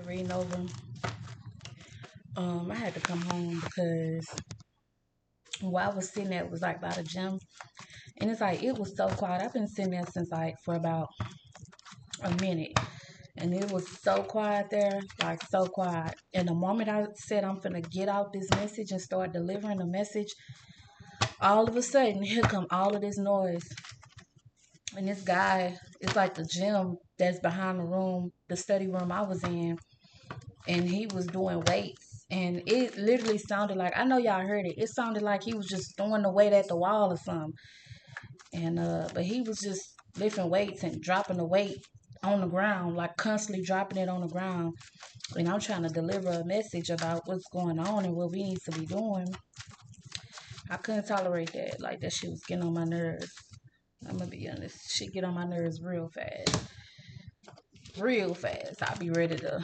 Reading over. I had to come home because while I was sitting there, it was like by the gym, and it's like it was so quiet. I've been sitting there since like for about a minute, and it was so quiet there, like so quiet. And the moment I said I'm gonna get out this message and start delivering the message, all of a sudden here come all of this noise. And this guy, it's like the gym that's behind the room, the study room I was in, and he was doing weights. And it literally sounded like, I know y'all heard it. It sounded like he was just throwing the weight at the wall or something. And but he was just lifting weights and dropping the weight on the ground, like constantly dropping it on the ground. And I'm trying to deliver a message about what's going on and what we need to be doing. I couldn't tolerate that. Like that shit was getting on my nerves. I'm gonna be honest. Shit get on my nerves real fast. Real fast. I'll be ready to.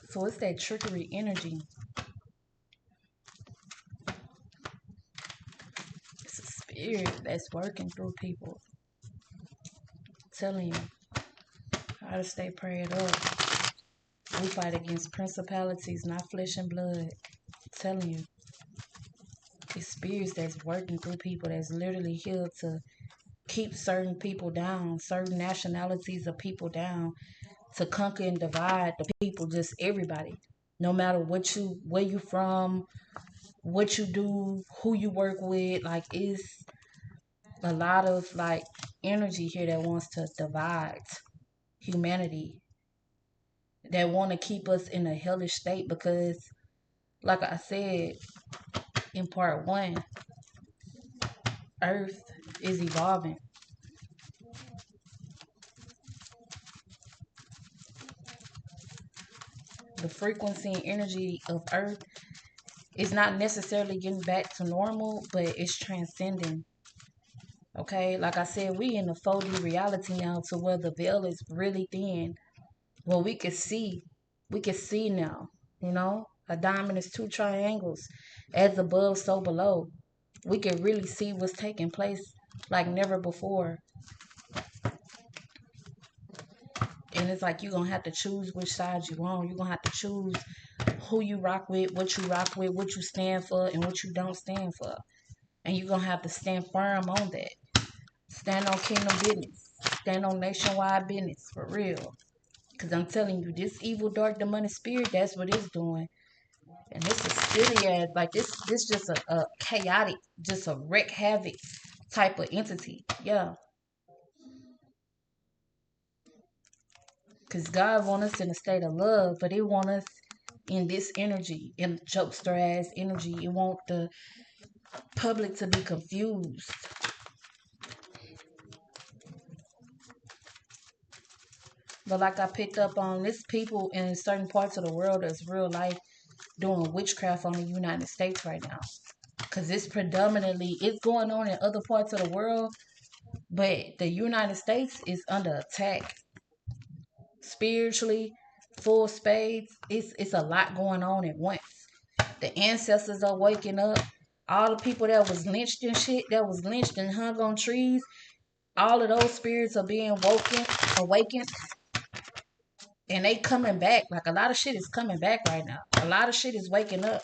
So it's that trickery energy. It's a spirit that's working through people. Telling you how to stay prayed up. We fight against principalities, not flesh and blood. Telling you. It's spirits that's working through people that's literally here to keep certain people down, certain nationalities of people down, to conquer and divide the people, just everybody. No matter where you from, what you do, who you work with, like it's a lot of like energy here that wants to divide humanity, that want to keep us in a hellish state because like I said in part one, Earth is evolving. The frequency and energy of Earth is not necessarily getting back to normal, but it's transcending. Okay, like I said, we in the 4D reality now to where the veil is really thin. Well, we can see now, you know, a diamond is two triangles, as above, so below. We can really see what's taking place like never before. And it's like you're gonna have to choose which side you on. You're gonna have to choose who you rock with, what you stand for, and what you don't stand for. And you're gonna have to stand firm on that. Stand on kingdom business. Stand on nationwide business for real. Cause I'm telling you, this evil, dark, demonic spirit, that's what it's doing. And this is silly as like this just a chaotic, just a wreck havoc type of entity. Yeah. Cause God want us in a state of love, but He want us in this energy, in jokester ass energy. It want the public to be confused. But like I picked up on, this people in certain parts of the world that's real life doing witchcraft on the United States right now. Because it's going on in other parts of the world, but the United States is under attack spiritually, full spades. It's a lot going on at once. The ancestors are waking up. All the people that was lynched and shit, that was lynched and hung on trees, all of those spirits are being awakened, and they coming back. Like a lot of shit is coming back right now. A lot of shit is waking up.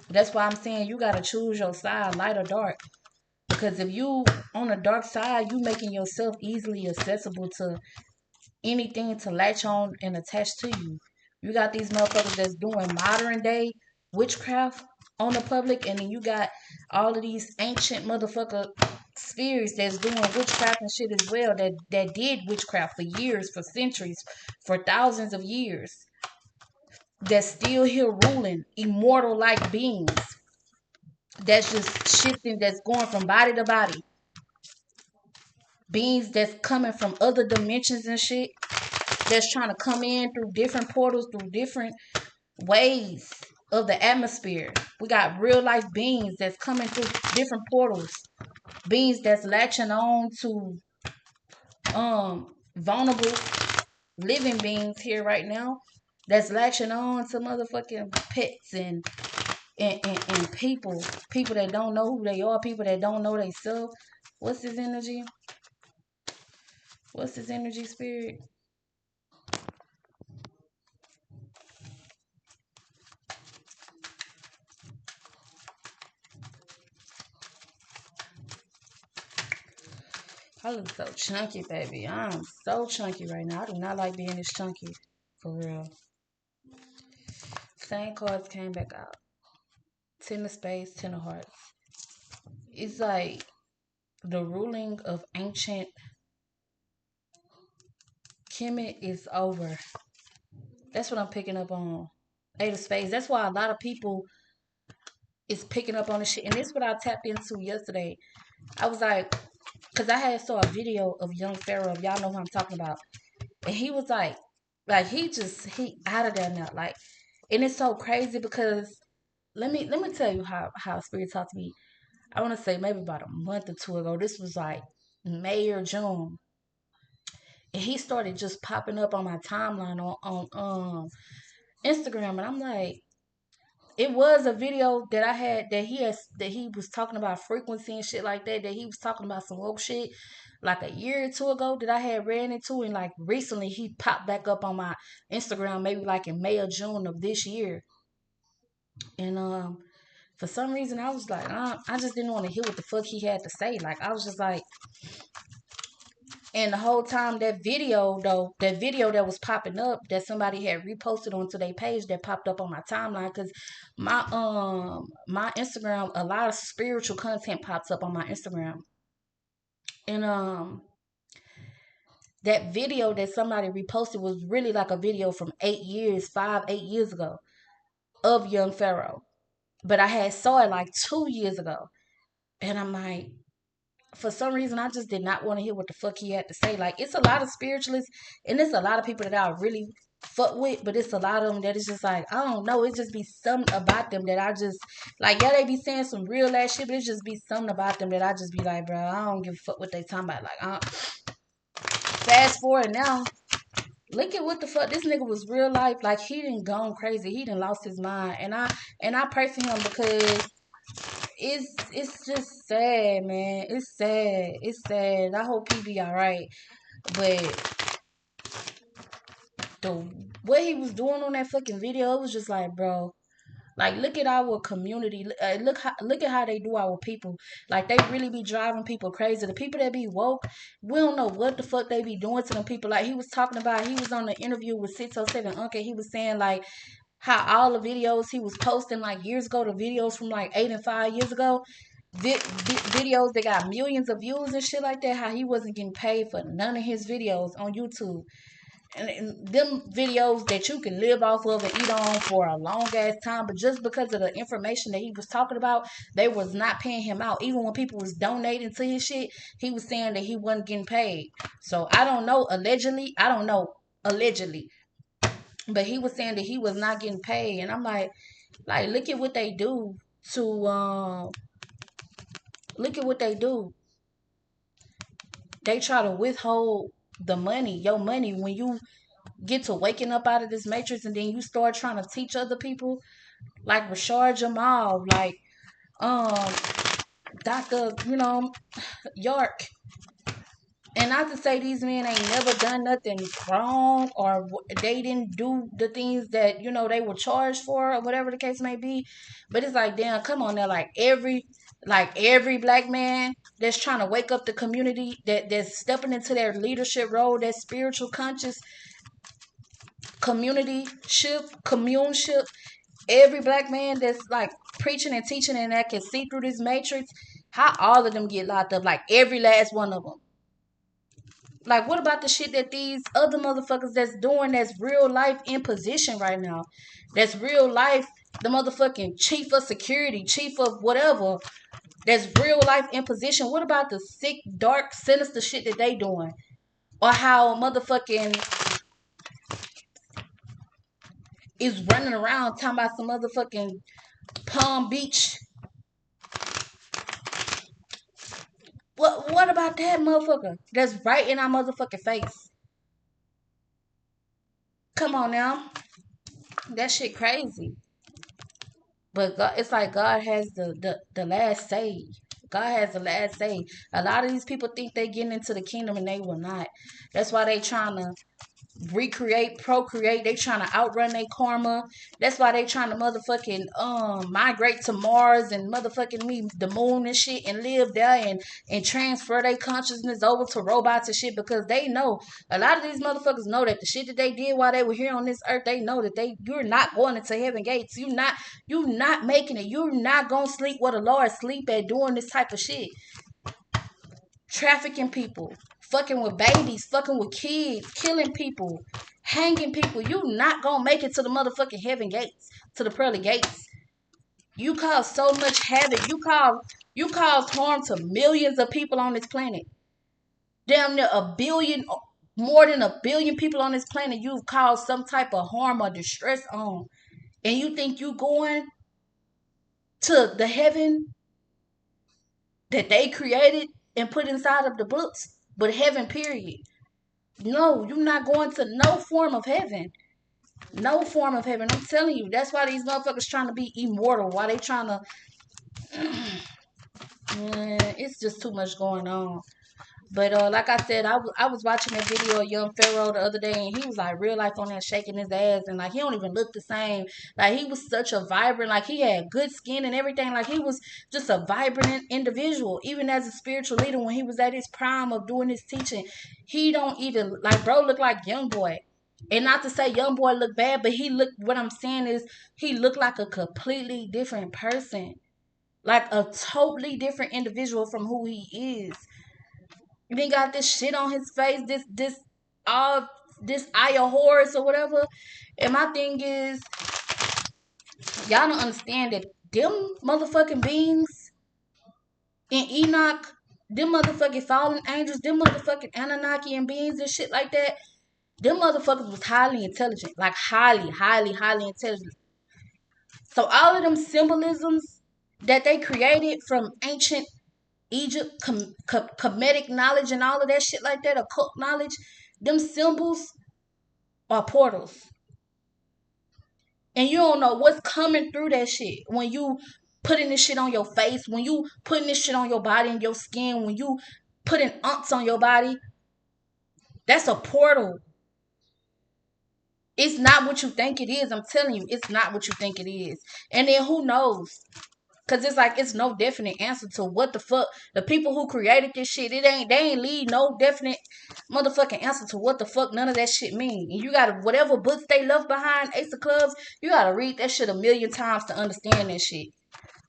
That's why I'm saying you gotta choose your side, light or dark. Because if you on the dark side, you making yourself easily accessible to anything to latch on and attach to you. You got these motherfuckers that's doing modern day witchcraft on the public, and then you got all of these ancient motherfucker spirits that's doing witchcraft and shit as well, that did witchcraft for years, for centuries, for thousands of years, that's still here ruling, immortal like beings. That's just shifting, that's going from body to body. Beings that's coming from other dimensions and shit, that's trying to come in through different portals, through different ways of the atmosphere. We got real life beings that's coming through different portals. Beings that's latching on to vulnerable living beings here right now that's latching on to motherfucking pets and people that don't know who they are, people that don't know themselves. What's his energy? What's his energy, spirit? I look so chunky, baby. I'm so chunky right now. I do not like being this chunky. For real. Same cards came back out. Ten of spades, ten of hearts. It's like the ruling of ancient Kemet is over. That's what I'm picking up on. Eight of spades. That's why a lot of people is picking up on this shit. And this is what I tapped into yesterday. I was like, because I had saw a video of young Pharaoh. Y'all know who I'm talking about. And he was like he out of there now. Like, and it's so crazy because let me tell you how spirit talked to me. I want to say maybe about a month or two ago. This was like May or June. And he started just popping up on my timeline on Instagram. And I'm like, it was a video that I had that he was talking about frequency and shit like that. That he was talking about some woke shit like a year or two ago that I had ran into, and like recently he popped back up on my Instagram, maybe like in May or June of this year. And for some reason I was like, I just didn't want to hear what the fuck he had to say. Like I was just like, and the whole time that video that was popping up that somebody had reposted onto their page that popped up on my timeline, because my Instagram, a lot of spiritual content pops up on my Instagram. And that video that somebody reposted was really like a video from 8 years ago of young Pharaoh. But I had saw it like 2 years ago. And I'm like, for some reason, I just did not want to hear what the fuck he had to say. Like, it's a lot of spiritualists, and it's a lot of people that I really fuck with, but it's a lot of them that it's just like, I don't know, it just be something about them that I just, like, yeah, they be saying some real ass shit, but it just be something about them that I just be like, bro, I don't give a fuck what they talking about. Like, fast forward now, look at what the fuck, this nigga was real life, like, he done gone crazy, he done lost his mind, and I pray for him because it's just sad, man. It's sad. It's sad. I hope he be alright. But the what he was doing on that fucking video, it was just like, bro. Like, look at our community. Look at how they do our people. Like, they really be driving people crazy. The people that be woke, we don't know what the fuck they be doing to them people. Like, he was talking about, he was on the interview with 607 Uncle. He was saying, like, how all the videos he was posting, like, years ago, the videos from, like, 8 and 5 years ago, videos that got millions of views and shit like that, how he wasn't getting paid for none of his videos on YouTube. And them videos that you can live off of and eat on for a long ass time, but just because of the information that he was talking about, they was not paying him out. Even when people was donating to his shit, he was saying that he wasn't getting paid. So I don't know, allegedly, but he was saying that he was not getting paid. And I'm like, look at what they do to look at what they do. They try to withhold the money, your money, when you get to waking up out of this matrix, and then you start trying to teach other people, like Rashard Jamal, like um Dr. York. And not to say these men ain't never done nothing wrong, or they didn't do the things that they were charged for, or whatever the case may be. But it's like, damn, come on now, like every black man that's trying to wake up the community, that's stepping into their leadership role, that spiritual conscious communeship, every black man that's like preaching and teaching and that can see through this matrix, how all of them get locked up, like every last one of them. Like, what about the shit that these other motherfuckers that's doing, that's real life in position right now? That's real life, the motherfucking chief of security, chief of whatever, that's real life in position. What about the sick, dark, sinister shit that they doing? Or how motherfucking is running around talking about some motherfucking Palm Beach What about that motherfucker? That's right in our motherfucking face. Come on now. That shit crazy. But God, it's like God has the last say. God has the last say. A lot of these people think they getting into the kingdom and they will not. That's why they trying to recreate, procreate. They trying to outrun their karma. That's why they trying to motherfucking migrate to Mars and motherfucking me the moon and shit and live there and transfer their consciousness over to robots and shit because they know a lot of these motherfuckers know that the shit that they did while they were here on this earth, they know that you're not going into heaven gates. You not making it. You're not gonna sleep where the Lord sleep at doing this type of shit. Trafficking people, fucking with babies, fucking with kids, killing people, hanging people. You not gonna make it to the motherfucking heaven gates, to the pearly gates. You cause so much havoc. You cause harm to millions of people on this planet. Damn near a billion, more than a billion people on this planet. You've caused some type of harm or distress on, and you think you going to the heaven that they created and put inside of the books, but heaven, period. No, you're not going to no form of heaven. No form of heaven. I'm telling you. That's why these motherfuckers trying to be immortal. Why they trying to... Man, it's just too much going on. But like I said, I was watching that video of Young Pharaoh the other day, and he was like real life on there shaking his ass, and like he don't even look the same. Like he was such a vibrant, like he had good skin and everything. Like he was just a vibrant individual, even as a spiritual leader when he was at his prime of doing his teaching. He don't even like bro look like young boy. And not to say young boy look bad, but he looked. What I'm saying is he looked like a completely different person, like a totally different individual from who he is. He got this shit on his face, all this eye of Horus or whatever. And my thing is, y'all don't understand that them motherfucking beings in Enoch, them motherfucking fallen angels, them motherfucking Anunnaki and beings and shit like that, them motherfuckers was highly intelligent. Like highly, highly, highly intelligent. So all of them symbolisms that they created from ancient Egypt, Kemetic knowledge and all of that shit like that, occult knowledge, them symbols are portals. And you don't know what's coming through that shit when you putting this shit on your face, when you putting this shit on your body and your skin, when you putting unts on your body. That's a portal. It's not what you think it is. I'm telling you, it's not what you think it is. And then who knows? Cause it's like it's no definite answer to what the fuck the people who created this shit. They ain't leave no definite motherfucking answer to what the fuck none of that shit mean. And you gotta whatever books they left behind, Ace of Clubs, you gotta read that shit a million times to understand that shit.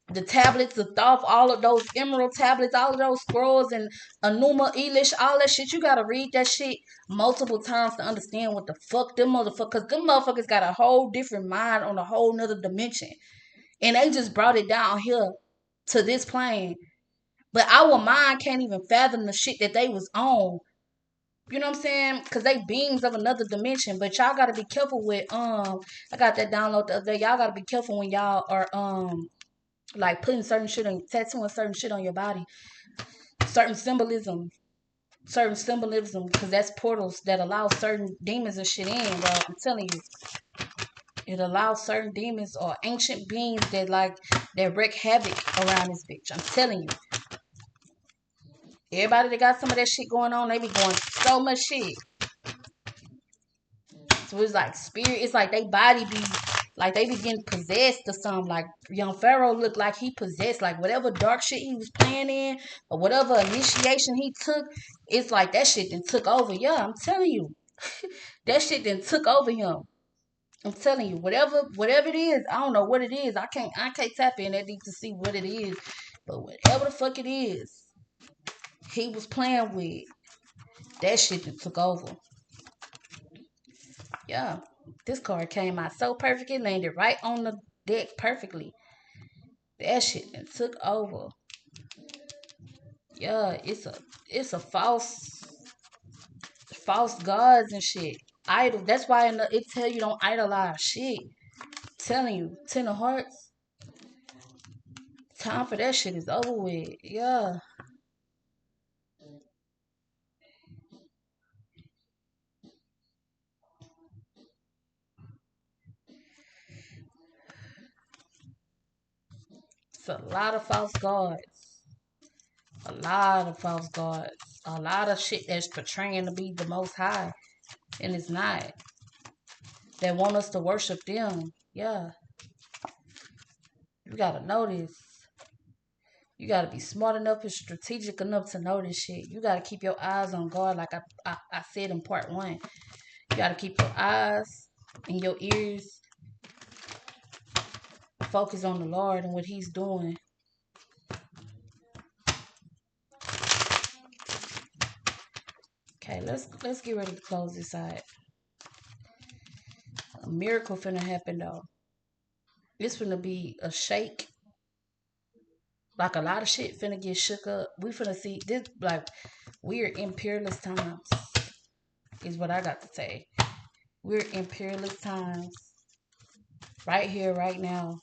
The tablets, the Thoth, all of those emerald tablets, all of those scrolls and Enuma Elish, all that shit. You gotta read that shit multiple times to understand what the fuck them motherfuckers. Cause them motherfuckers got a whole different mind on a whole nother dimension. And they just brought it down here to this plane. But our mind can't even fathom the shit that they was on. You know what I'm saying? Cause they beings of another dimension. But y'all gotta be careful with I got that download the other day. Y'all gotta be careful when y'all are like putting certain shit on tattooing certain shit on your body. Certain symbolism. Certain symbolism, because that's portals that allow certain demons and shit in, bro. I'm telling you. It allows certain demons or ancient beings that wreak havoc around this bitch. I'm telling you. Everybody that got some of that shit going on, they be going so much shit. So it's like spirit, it's like they body be like they be getting possessed or something. Like young Pharaoh looked like he possessed, like whatever dark shit he was playing in or whatever initiation he took, it's like that shit then took over. Yeah, I'm telling you. That shit then took over him. I'm telling you, whatever it is, I don't know what it is. I can't tap in that deep to see what it is. But whatever the fuck it is, he was playing with, that shit that took over. Yeah. This card came out so perfect, it landed right on the deck perfectly. That shit that took over. Yeah, it's a false gods and shit. Idol. That's why it tell you don't idolize shit. Telling you, Ten of Hearts. Time for that shit is over with. Yeah. It's a lot of false gods. A lot of false gods. A lot of shit that's portraying to be the most high. And it's not. They want us to worship them. Yeah. You gotta know this. You gotta be smart enough and strategic enough to know this shit. You gotta keep your eyes on God, like I said in part 1. You gotta keep your eyes and your ears focused on the Lord and what He's doing. Okay, let's get ready to close this out. A miracle finna happen though. It's finna be a shake. Like a lot of shit finna get shook up. We finna see this, like, we're in peerless times, is what I got to say. We're in peerless times. Right here, right now.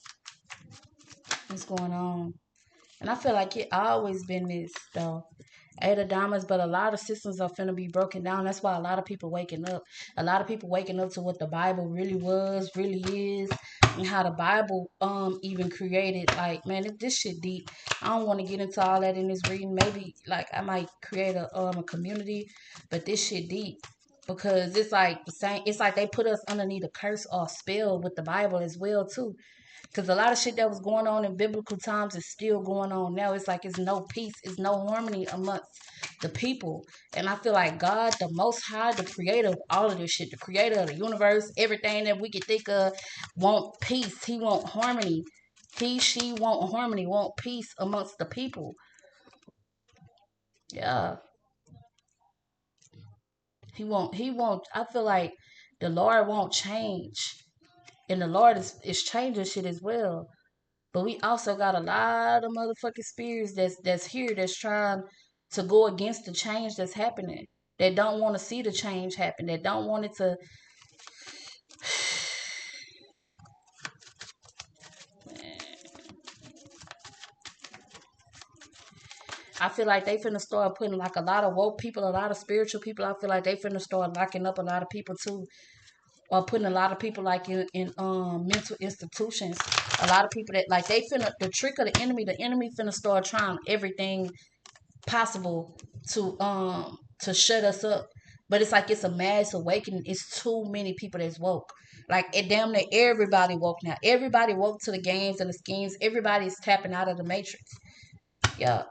What's going on? And I feel like it always been this though. 8 of Diamonds, but a lot of systems are finna be broken down. That's why a lot of people waking up. A lot of people waking up to what the Bible really was, really is, and how the Bible even created. Like, man, if this shit deep, I don't want to get into all that in this reading. Maybe like I might create a community, but this shit deep. Because it's like the same. It's like they put us underneath a curse or a spell with the Bible as well too. Because a lot of shit that was going on in biblical times is still going on now. It's like it's no peace, it's no harmony amongst the people. And I feel like God, the Most High, the creator of all of this shit, the creator of the universe, everything that we could think of, want peace. He want harmony. She want harmony, want peace amongst the people. Yeah. I feel like the Lord won't change. And the Lord is changing shit as well. But we also got a lot of motherfucking spirits that's here that's trying to go against the change that's happening. They don't want to see the change happen. They don't want it to. I feel like they finna start putting like a lot of woke people, a lot of spiritual people. I feel like they finna start locking up a lot of people too, or putting a lot of people like in mental institutions. A lot of people that like they finna the trick of the enemy. The enemy finna start trying everything possible to shut us up. But it's like it's a mass awakening. It's too many people that's woke. Like it damn near everybody woke now. Everybody woke to the games and the schemes. Everybody's tapping out of the matrix. Yeah.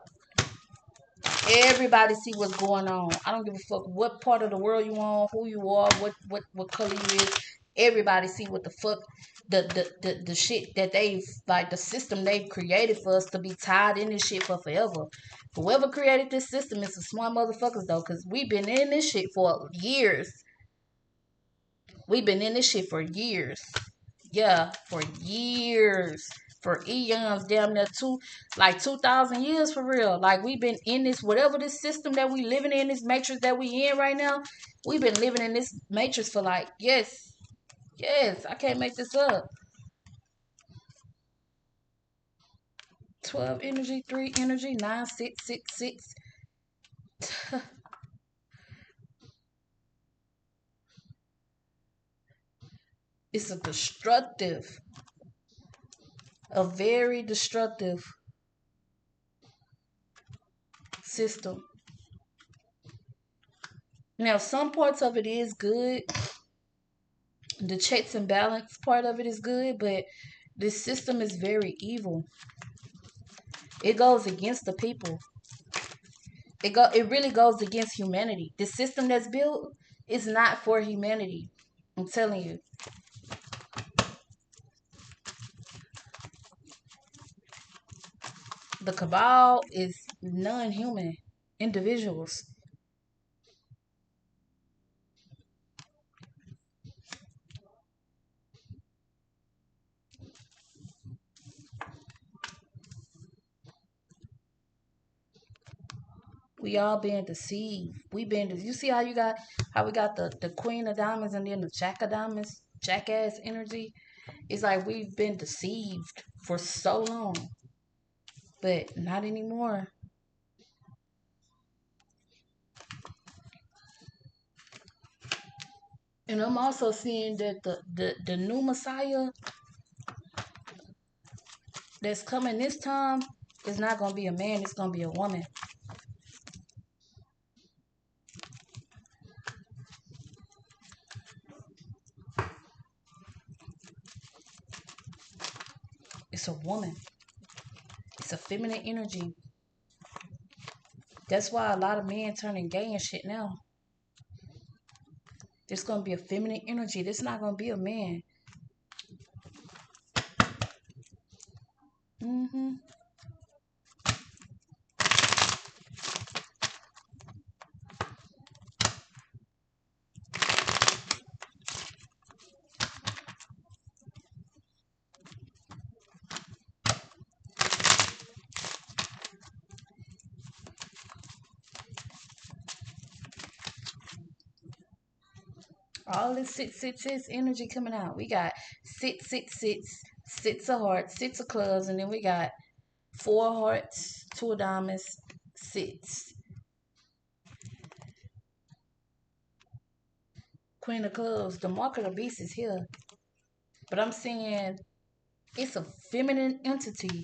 Everybody see what's going on. I don't give a fuck what part of the world you on, who you are, what color you is. Everybody see what the fuck the shit that they've like the system they've created for us to be tied in this shit for forever. Whoever created this system is some smart motherfuckers though, cause we've been in this shit for years. We've been in this shit for years. Yeah, for years. For eons, damn near 2,000 years for real. Like we've been in this, whatever this system that we living in, this matrix that we in right now, we've been living in this matrix for like, yes, I can't make this up. 12 energy, 3 energy, 9, 6, 6, 6. It's a very destructive system. Now, some parts of it is good. The checks and balance part of it is good, but this system is very evil. It goes against the people. It really goes against humanity. The system that's built is not for humanity. I'm telling you. The cabal is non-human individuals. We all being deceived. You see how we got the Queen of Diamonds and then the Jack of Diamonds, jackass energy. It's like we've been deceived for so long, but not anymore. And I'm also seeing that the new Messiah that's coming this time is not going to be a man. It's going to be a woman. It's a woman. It's a feminine energy. That's why a lot of men turning gay and shit now. There's going to be a feminine energy. This is not going to be a man. Mm-hmm. All this 666 energy coming out. We got 666, 6 of hearts, 6 of clubs, and then we got 4 hearts, 2 of diamonds, 6. Queen of clubs. The mark of the beast is here. But I'm saying it's a feminine entity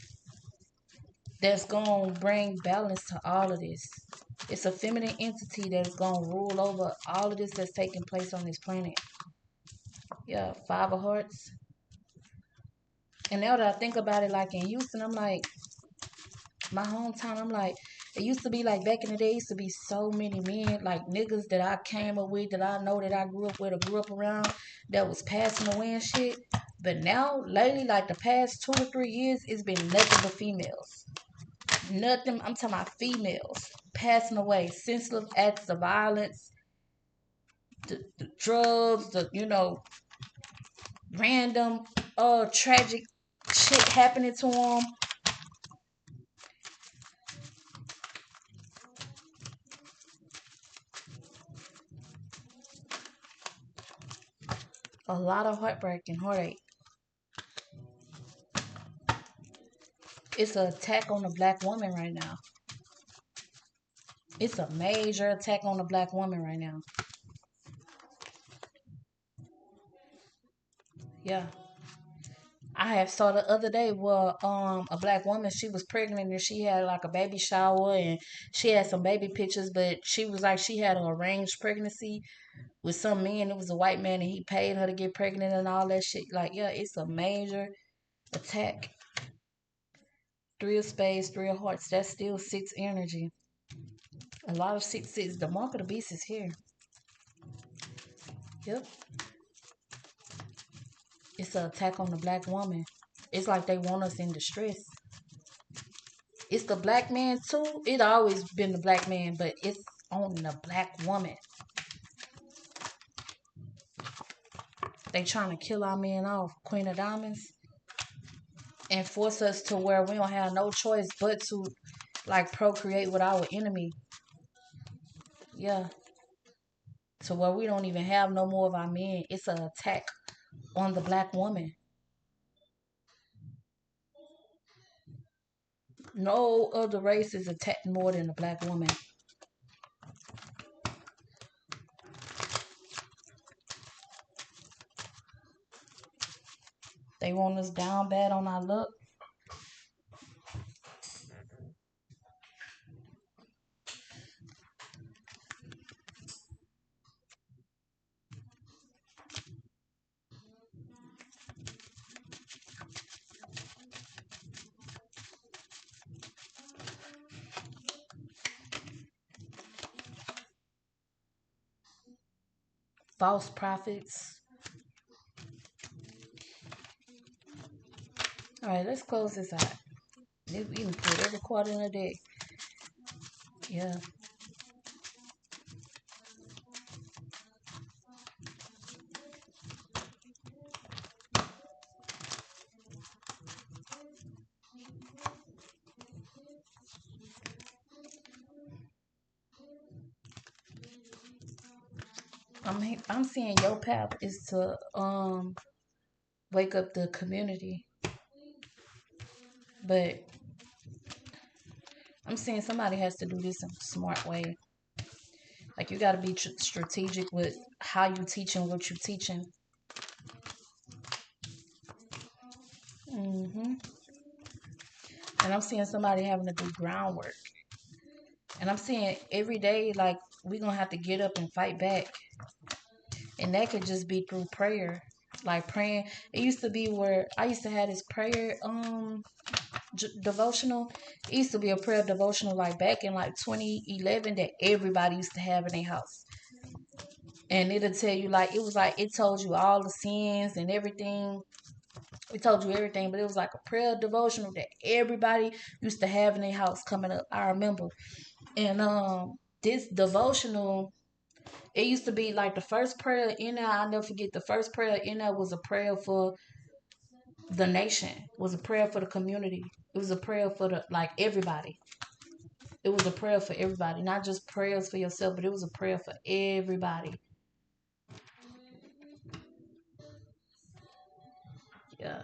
that's going to bring balance to all of this. It's a feminine entity that's going to rule over all of this that's taking place on this planet. Yeah, 5 of hearts. And now that I think about it, like in Houston, I'm like, my hometown, I'm like, it used to be like back in the day, it used to be so many men, like niggas that I came up with, that I know, that I grew up with or grew up around, that was passing away and shit. But now, lately, like the past 2 to 3 years, it's been nothing but females. Nothing, I'm talking about females passing away, senseless acts of violence, the drugs, random, tragic shit happening to them. A lot of heartbreak and heartache. It's an attack on the black woman right now. It's a major attack on the black woman right now. Yeah. I have saw the other day where a black woman, she was pregnant and she had like a baby shower and she had some baby pictures, but she was like, she had an arranged pregnancy with some man. It was a white man and he paid her to get pregnant and all that shit. Like, yeah, it's a major attack. 3 of spades, 3 of hearts. That's still 6 energy. A lot of 6 6. The mark of the beast is here. Yep. It's an attack on the black woman. It's like they want us in distress. It's the black man too. It always been the black man, but it's on the black woman. They trying to kill our men off, Queen of Diamonds, and force us to where we don't have no choice but to like procreate with our enemy. Yeah. To where we don't even have no more of our men. It's an attack on the black woman. No other race is attacked more than the black woman. They want us down bad on our luck. False prophets. All right, let's close this out. We can put every quarter in a day. Yeah. I'm seeing your path is to wake up the community, but I'm saying somebody has to do this in a smart way. Like you got to be strategic with how you teaching what you teaching. Mhm. And I'm seeing somebody having to do groundwork. And I'm seeing every day, like, we're going to have to get up and fight back. And that could just be through prayer. Like praying. It used to be where I used to have this prayer devotional. It used to be a prayer devotional like back in like 2011 that everybody used to have in their house. And it'll tell you, like, it was like it told you all the sins and everything. It told you everything, but it was like a prayer devotional that everybody used to have in their house coming up. I remember. And this devotional, it used to be like the first prayer in there. I'll never forget, the first prayer in there was a prayer for the nation, was a prayer for the community. It was a prayer for the, like, everybody. It was a prayer for everybody, not just prayers for yourself, but it was a prayer for everybody. Yeah.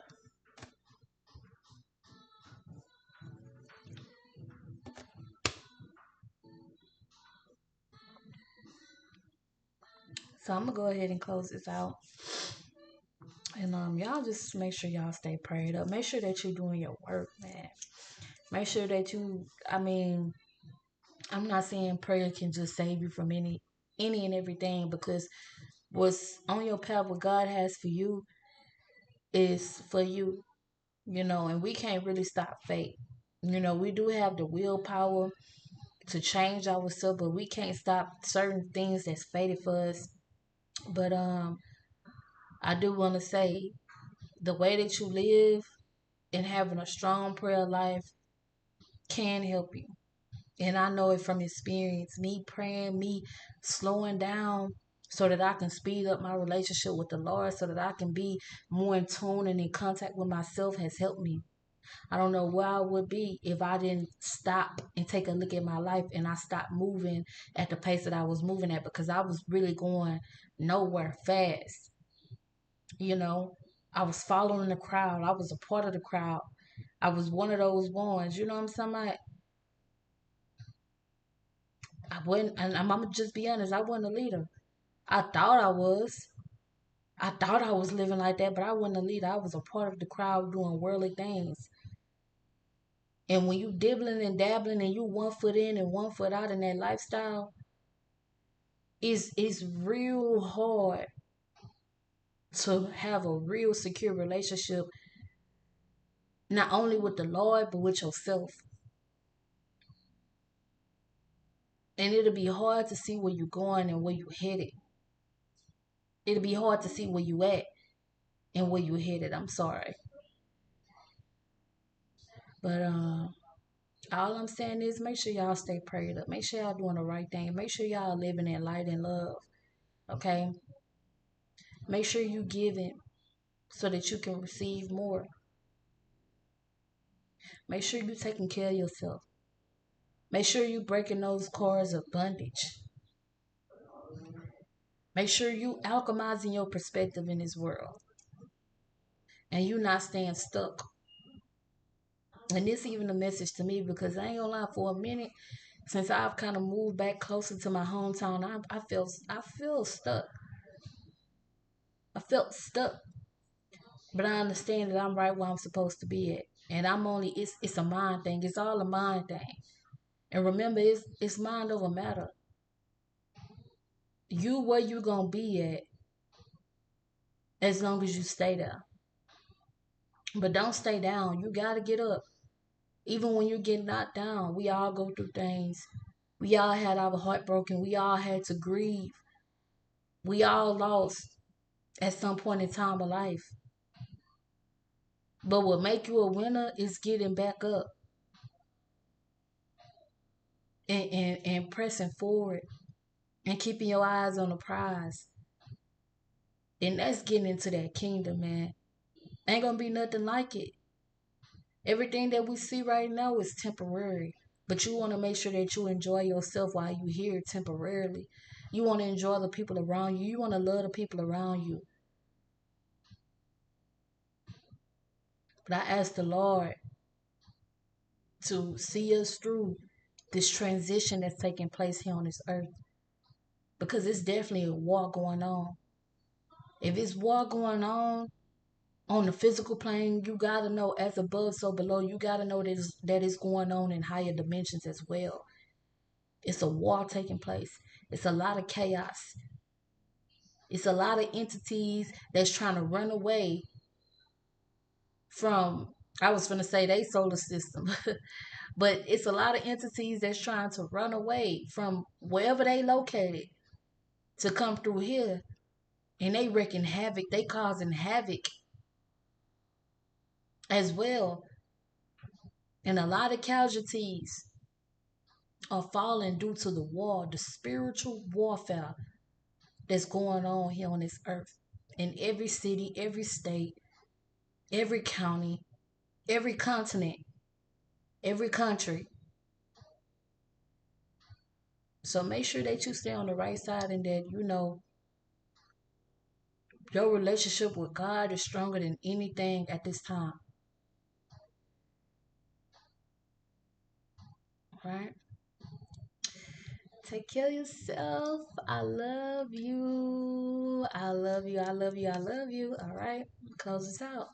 So I'm gonna go ahead and close this out. And y'all just make sure y'all stay prayed up. Make sure that you're doing your work, man. Make sure that you, I mean, I'm not saying prayer can just save you from any and everything, because what's on your path, what God has for you is for you, and we can't really stop fate. We do have the willpower to change ourselves, but we can't stop certain things that's fated for us. But I do want to say, the way that you live and having a strong prayer life can help you. And I know it from experience. Me praying, me slowing down so that I can speed up my relationship with the Lord, so that I can be more in tune and in contact with myself, has helped me. I don't know where I would be if I didn't stop and take a look at my life, and I stopped moving at the pace that I was moving at, because I was really going nowhere fast. I was following the crowd. I was a part of the crowd. I was one of those ones. You know what I'm saying? I wasn't, and I'm gonna just be honest, I wasn't a leader. I thought I was. I thought I was living like that, but I wasn't a leader. I was a part of the crowd doing worldly things. And when you dibbling and dabbling and you 1 foot in and 1 foot out in that lifestyle, it's real hard to have a real secure relationship, not only with the Lord, but with yourself. And it'll be hard to see where you're going and where you're headed. It'll be hard to see where you at and where you're headed. I'm sorry. But all I'm saying is, make sure y'all stay prayed up. Make sure y'all doing the right thing. Make sure y'all living in light and love. Okay? Make sure you giving so that you can receive more. Make sure you taking care of yourself. Make sure you breaking those cords of bondage. Make sure you alchemizing your perspective in this world. And you not staying stuck. And this even a message to me, because I ain't gonna lie, for a minute, since I've kind of moved back closer to my hometown, I feel stuck. I felt stuck. But I understand that I'm right where I'm supposed to be at. And it's a mind thing. It's all a mind thing. And remember, it's mind over matter. You where you gonna be at as long as you stay there. But don't stay down. You gotta get up. Even when you get knocked down, we all go through things. We all had our heart broken. We all had to grieve. We all lost at some point in time of life. But what make you a winner is getting back up and pressing forward and keeping your eyes on the prize. And that's getting into that kingdom, man. Ain't gonna be nothing like it. Everything that we see right now is temporary. But you want to make sure that you enjoy yourself while you're here temporarily. You want to enjoy the people around you. You want to love the people around you. But I ask the Lord to see us through this transition that's taking place here on this earth. Because it's definitely a war going on. If it's war going on, On the physical plane, you gotta know as above, so below. You gotta know that is going on in higher dimensions as well. It's a war taking place. It's a lot of chaos. It's a lot of entities that's trying to run away from, I was gonna say they solar system, but it's a lot of entities that's trying to run away from wherever they located to come through here, and they wreaking havoc. They causing havoc as well, and a lot of casualties are falling due to the war, the spiritual warfare that's going on here on this earth, in every city, every state, every county, every continent, every country. So make sure that you stay on the right side, and that you know your relationship with God is stronger than anything at this time. Right? Take care of yourself. I love you. I love you. I love you. I love you. All right. Close this out.